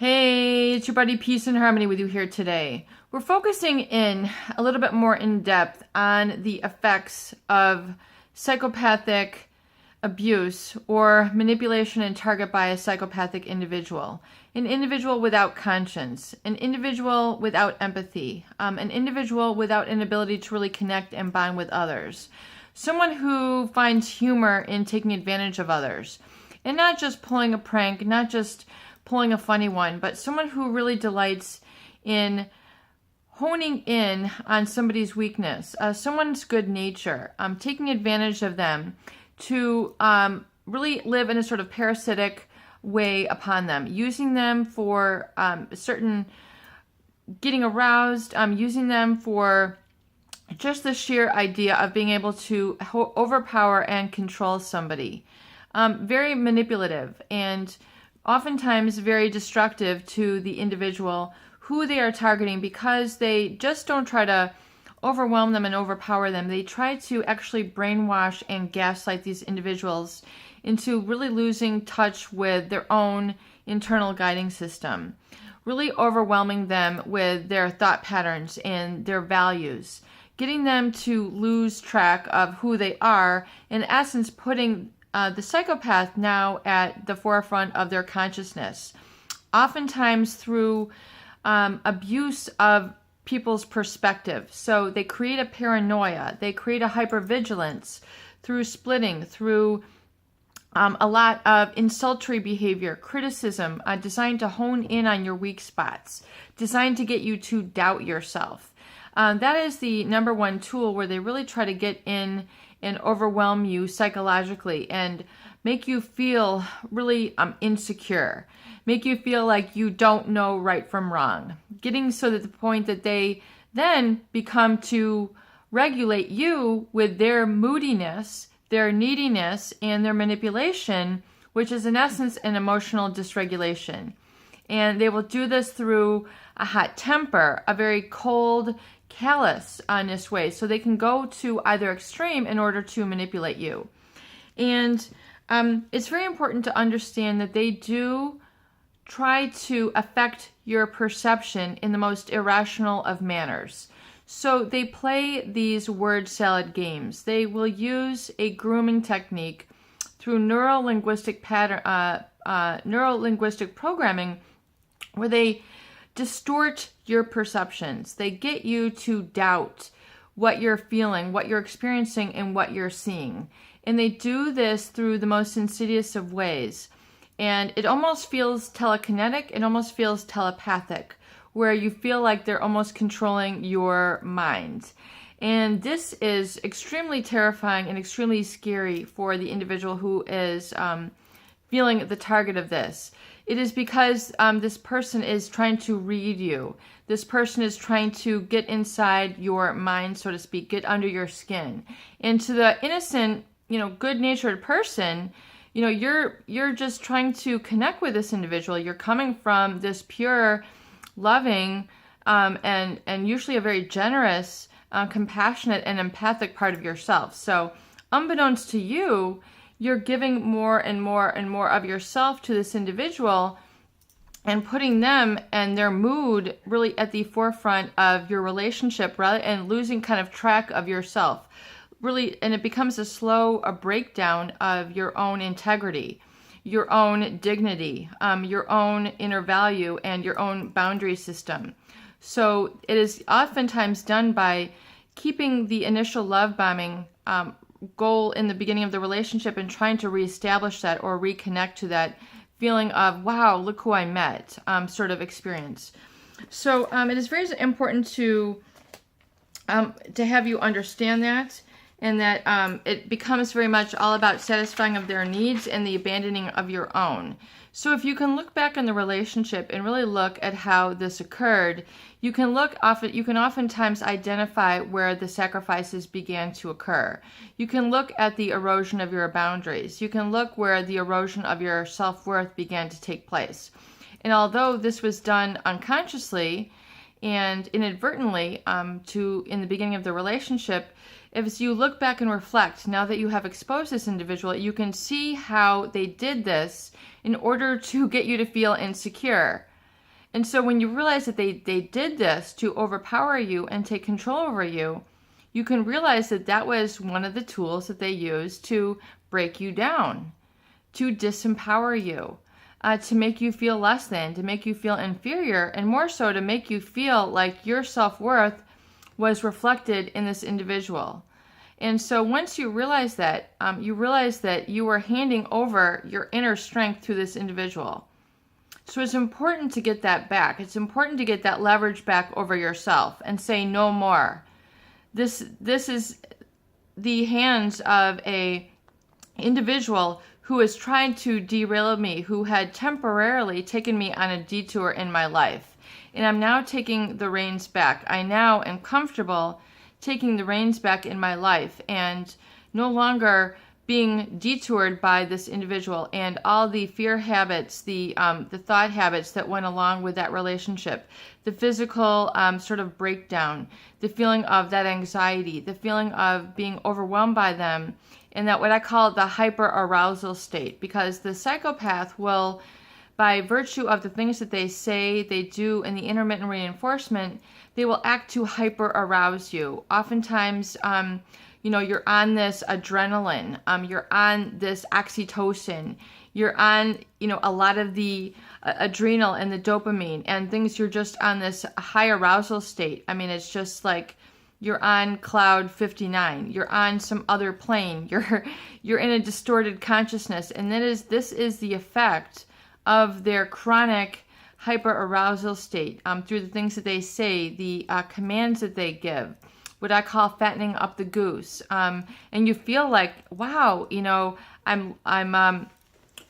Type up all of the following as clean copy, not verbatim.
Hey, it's your buddy Peace and Harmony with you here today. We're focusing in a little bit more in depth on the effects of psychopathic abuse or manipulation and target by a psychopathic individual. An individual without conscience, an individual without empathy, an individual without an ability to really connect and bond with others. Someone who finds humor in taking advantage of others. And not just pulling a prank, not just pulling a funny one, but someone who really delights in honing in on somebody's weakness, someone's good nature, taking advantage of them to really live in a sort of parasitic way upon them, using them for certain getting aroused, using them for just the sheer idea of being able to overpower and control somebody. Very manipulative and oftentimes very destructive to the individual who they are targeting, because they just don't try to overwhelm them and overpower them. They try to actually brainwash and gaslight these individuals into really losing touch with their own internal guiding system, really overwhelming them with their thought patterns and their values, getting them to lose track of who they are, in essence putting the psychopath now at the forefront of their consciousness, oftentimes through abuse of people's perspective. So they create a paranoia, they create a hypervigilance through splitting, through a lot of insultory behavior, criticism, designed to hone in on your weak spots, designed to get you to doubt yourself. That is the number one tool where they really try to get in and overwhelm you psychologically and make you feel really insecure, make you feel like you don't know right from wrong, getting so that the point that they then become to regulate you with their moodiness, their neediness, and their manipulation, which is in essence an emotional dysregulation. And they will do this through a hot temper, a very cold, callous, honest way. So they can go to either extreme in order to manipulate you. And it's very important to understand that they do try to affect your perception in the most irrational of manners. So they play these word salad games. They will use a grooming technique through neuro-linguistic programming, where they distort your perceptions. They get you to doubt what you're feeling, what you're experiencing, and what you're seeing. And they do this through the most insidious of ways. And it almost feels telekinetic, it almost feels telepathic, where you feel like they're almost controlling your mind. And this is extremely terrifying and extremely scary for the individual who is feeling the target of this. It is because this person is trying to read you. This person is trying to get inside your mind, so to speak, get under your skin. And to the innocent, good-natured person, you're just trying to connect with this individual. You're coming from this pure, loving, and usually a very generous, compassionate, and empathic part of yourself. So, unbeknownst to you, you're giving more and more and more of yourself to this individual and putting them and their mood really at the forefront of your relationship, rather, and losing kind of track of yourself. Really, and it becomes a breakdown of your own integrity, your own dignity, your inner inner value, and your own boundary system. So it is oftentimes done by keeping the initial love bombing goal in the beginning of the relationship and trying to reestablish that or reconnect to that feeling of, wow, look who I met, sort of experience. So it is very important to have you understand that, and that it becomes very much all about satisfying of their needs and the abandoning of your own. So if you can look back in the relationship and really look at how this occurred, you can oftentimes identify where the sacrifices began to occur. You can look at the erosion of your boundaries. You can look where the erosion of your self-worth began to take place. And although this was done unconsciously and inadvertently in the beginning of the relationship, if you look back and reflect, now that you have exposed this individual, you can see how they did this in order to get you to feel insecure. And so when you realize that they did this to overpower you and take control over you, you can realize that that was one of the tools that they used to break you down, to disempower you, to make you feel less than, to make you feel inferior, and more so to make you feel like your self-worth was reflected in this individual. And so once you realize that you were handing over your inner strength to this individual. So it's important to get that back. It's important to get that leverage back over yourself and say no more. This is the hands of a individual who has tried to derail me, who had temporarily taken me on a detour in my life. And I'm now taking the reins back. I now am comfortable taking the reins back in my life and no longer being detoured by this individual and all the fear habits, the thought habits that went along with that relationship, the physical sort of breakdown, the feeling of that anxiety, the feeling of being overwhelmed by them, and that what I call the hyper-arousal state, because the psychopath will, by virtue of the things that they say, they do, and the intermittent reinforcement, they will act to hyper-arouse you. Oftentimes, you're on this adrenaline, you're on this oxytocin, you're on, a lot of the adrenal and the dopamine and things. You're just on this high arousal state. I mean, it's just like you're on cloud 59. You're on some other plane. You're in a distorted consciousness, and this is the effect of their chronic hyper-arousal state through the things that they say, the commands that they give, what I call fattening up the goose. And you feel like, wow, I'm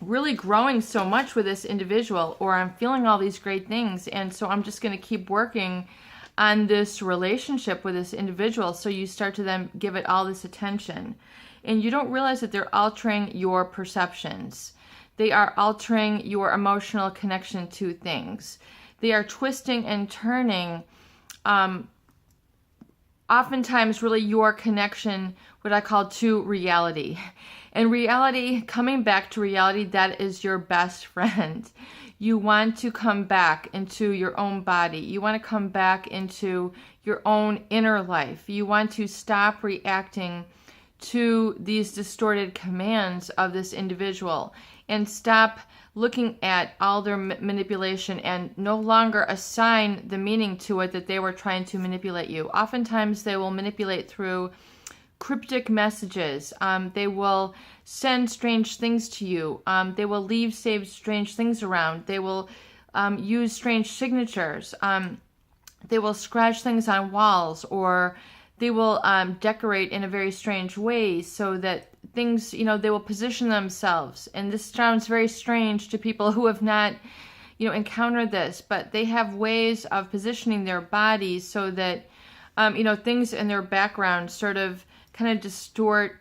really growing so much with this individual, or I'm feeling all these great things, and so I'm just going to keep working on this relationship with this individual. So you start to then give it all this attention, and you don't realize that they're altering your perceptions. They are altering your emotional connection to things. They are twisting and turning, oftentimes really your connection, what I call, to reality. And reality, coming back to reality, that is your best friend. You want to come back into your own body. You want to come back into your own inner life. You want to stop reacting to these distorted commands of this individual and stop looking at all their manipulation and no longer assign the meaning to it that they were trying to manipulate you. Oftentimes they will manipulate through cryptic messages. They will send strange things to you. They will leave strange things around. They will use strange signatures. They will scratch things on walls, or they will decorate in a very strange way so that things, they will position themselves. And this sounds very strange to people who have not, encountered this, but they have ways of positioning their bodies so that, things in their background sort of kind of distort,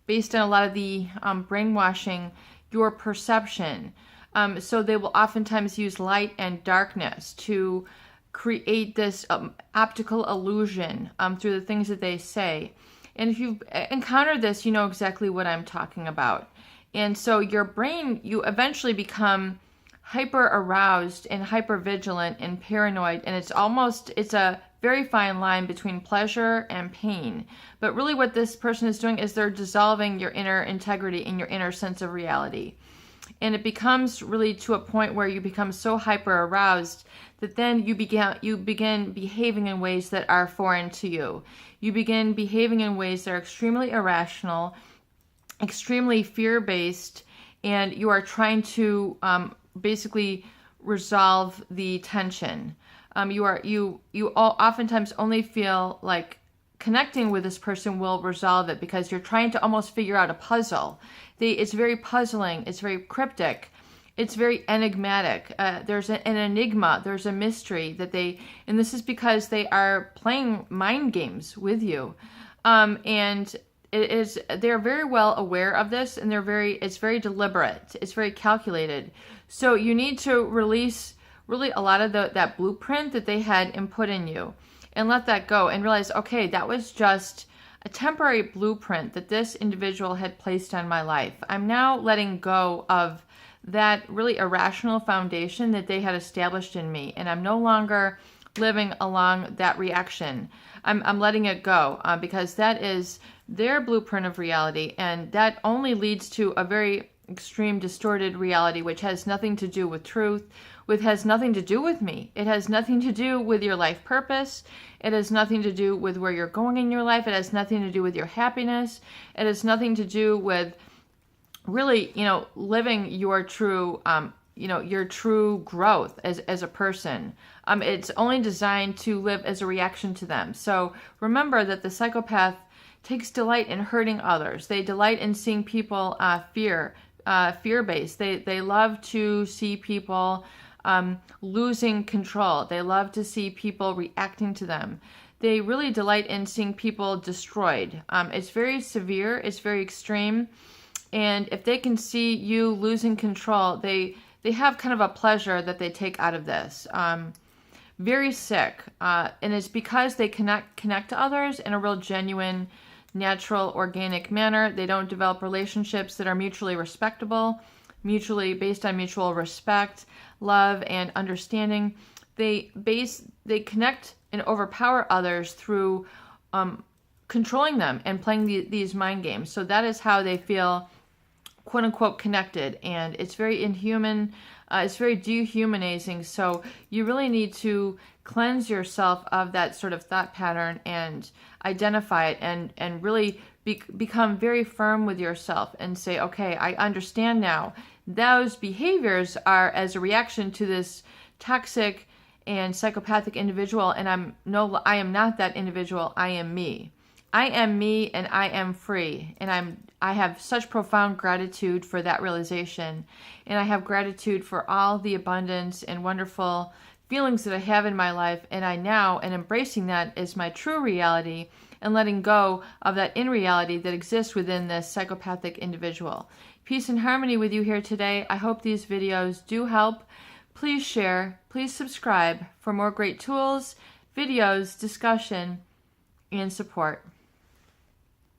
based on a lot of the brainwashing, your perception. So they will oftentimes use light and darkness to create this optical illusion through the things that they say. And if you've encountered this, you know exactly what I'm talking about. And so your brain, you eventually become hyper aroused and hyper vigilant and paranoid. And it's a very fine line between pleasure and pain. But really what this person is doing is they're dissolving your inner integrity and your inner sense of reality. And it becomes really to a point where you become so hyper aroused that then you begin behaving in ways that are foreign to you. You begin behaving in ways that are extremely irrational, extremely fear-based, and you are trying to basically resolve the tension. You oftentimes only feel like connecting with this person will resolve it because you're trying to almost figure out a puzzle. It's very puzzling. It's very cryptic. It's very enigmatic. There's an enigma. There's a mystery and this is because they are playing mind games with you. And they're very well aware of this, and it's very deliberate. It's very calculated. So you need to release really a lot of that blueprint that they had input in you and let that go and realize, okay, that was just a temporary blueprint that this individual had placed on my life. I'm now letting go of that really irrational foundation that they had established in me. And I'm no longer living along that reaction. I'm letting it go because that is their blueprint of reality. And that only leads to a very extreme, distorted reality, which has nothing to do with truth, which has nothing to do with me. It has nothing to do with your life purpose. It has nothing to do with where you're going in your life. It has nothing to do with your happiness. It has nothing to do with really, living your true, your true growth as a person. It's only designed to live as a reaction to them. So remember that the psychopath takes delight in hurting others. They delight in seeing people fear-based. They love to see people losing control. They love to see people reacting to them. They really delight in seeing people destroyed. It's very severe. It's very extreme. And if they can see you losing control, they have kind of a pleasure that they take out of this. Very sick. And it's because they connect to others in a real genuine, natural, organic manner. They don't develop relationships that are mutually respectable, mutually based on mutual respect, love, and understanding. They connect and overpower others through controlling them and playing these mind games. So that is how they feel, quote unquote, connected. And it's very inhuman. It's very dehumanizing. So you really need to cleanse yourself of that sort of thought pattern and identify it and really become very firm with yourself and say, okay, I understand now. Those behaviors are as a reaction to this toxic and psychopathic individual, and I am not that individual. I am me. I am me, and I am free. And I have such profound gratitude for that realization, and I have gratitude for all the abundance and wonderful feelings that I have in my life, and I now am embracing that as my true reality and letting go of that in-reality that exists within this psychopathic individual. Peace and harmony with you here today. I hope these videos do help. Please share, please subscribe for more great tools, videos, discussion, and support.